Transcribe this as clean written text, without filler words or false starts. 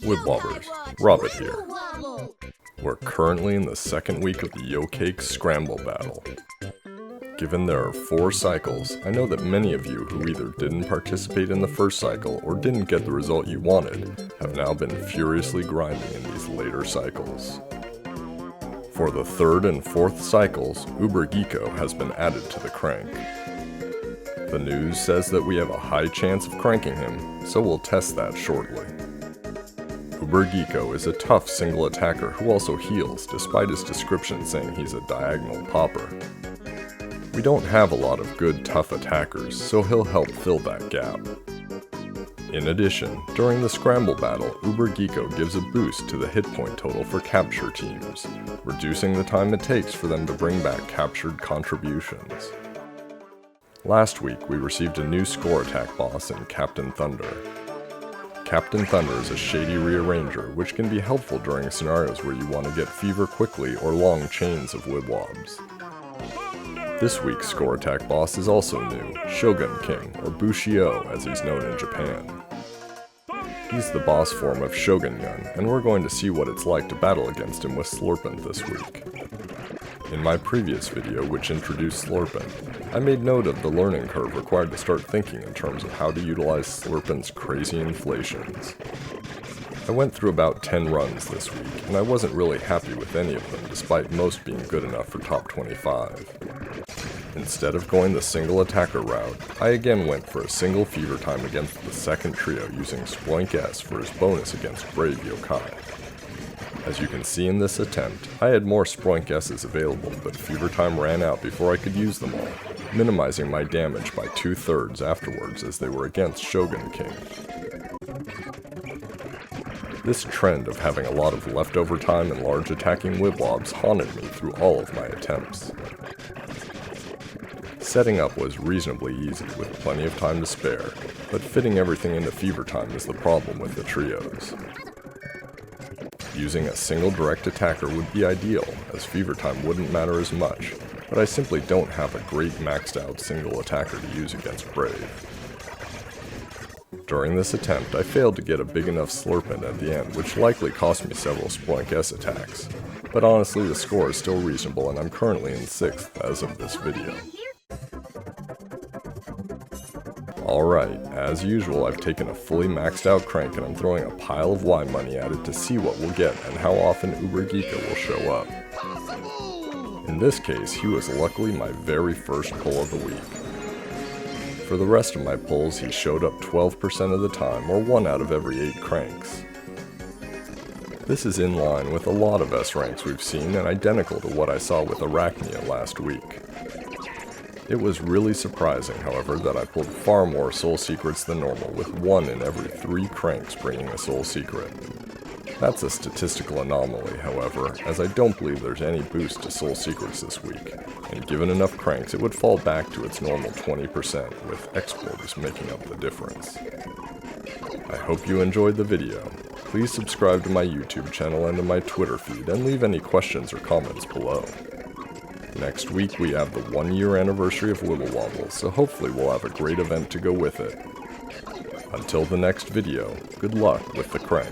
Wibwobbers, Robbett here. We're currently in the second week of the Yo Cake Scramble Battle. Given there are 4 cycles, I know that many of you who either didn't participate in the first cycle or didn't get the result you wanted have now been furiously grinding in these later cycles. For the 3rd and 4th cycles, Geeko has been added to the crank. The news says that we have a high chance of cranking him, so we'll test that shortly. Geeko is a tough single attacker who also heals, despite his description saying he's a diagonal popper. We don't have a lot of good tough attackers, so he'll help fill that gap. In addition, during the Scramble battle, Geeko gives a boost to the hit point total for capture teams, reducing the time it takes for them to bring back captured contributions. Last week, we received a new score attack boss in Captain Thunder. Captain Thunder is a shady rearranger, which can be helpful during scenarios where you want to get fever quickly or long chains of Wibwobs. This week's score attack boss is also new, Shogun King, or Bushio as he's known in Japan. He's the boss form of Shogun Yun, and we're going to see what it's like to battle against him with Slurpent this week. In my previous video, which introduced Slurpent, I made note of the learning curve required to start thinking in terms of how to utilize Slurpent's crazy inflations. I went through about 10 runs this week, and I wasn't really happy with any of them, despite most being good enough for top 25. Instead of going the single attacker route, I again went for a single fever time against the second trio using Sproink S for his bonus against Brave Yokai. As you can see in this attempt, I had more Sproink S's available, but fever time ran out before I could use them all, minimizing my damage by 2/3 afterwards as they were against Shogun King. This trend of having a lot of leftover time and large attacking Wibwobs haunted me through all of my attempts. Setting up was reasonably easy with plenty of time to spare, but fitting everything into fever time is the problem with the trios. Using a single direct attacker would be ideal, as fever time wouldn't matter as much, but I simply don't have a great maxed out single attacker to use against Brave. During this attempt, I failed to get a big enough Slurpent at the end, which likely cost me several Sproink S attacks, but honestly the score is still reasonable and I'm currently in 6th as of this video. Alright, as usual I've taken a fully maxed out crank and I'm throwing a pile of Y money at it to see what we'll get and how often Geeko will show up. In this case, he was luckily my very first pull of the week. For the rest of my pulls, he showed up 12% of the time, or 1 out of every 8 cranks. This is in line with a lot of S ranks we've seen and identical to what I saw with Arachnia last week. It was really surprising, however, that I pulled far more Soul Secrets than normal, with 1 in every 3 cranks bringing a Soul Secret. That's a statistical anomaly, however, as I don't believe there's any boost to Soul Secrets this week, and given enough cranks it would fall back to its normal 20%, with exporters making up the difference. I hope you enjoyed the video. Please subscribe to my YouTube channel and to my Twitter feed, and leave any questions or comments below. Next week we have the 1-year anniversary of Wibble Wobble, so hopefully we'll have a great event to go with it. Until the next video, good luck with the crank.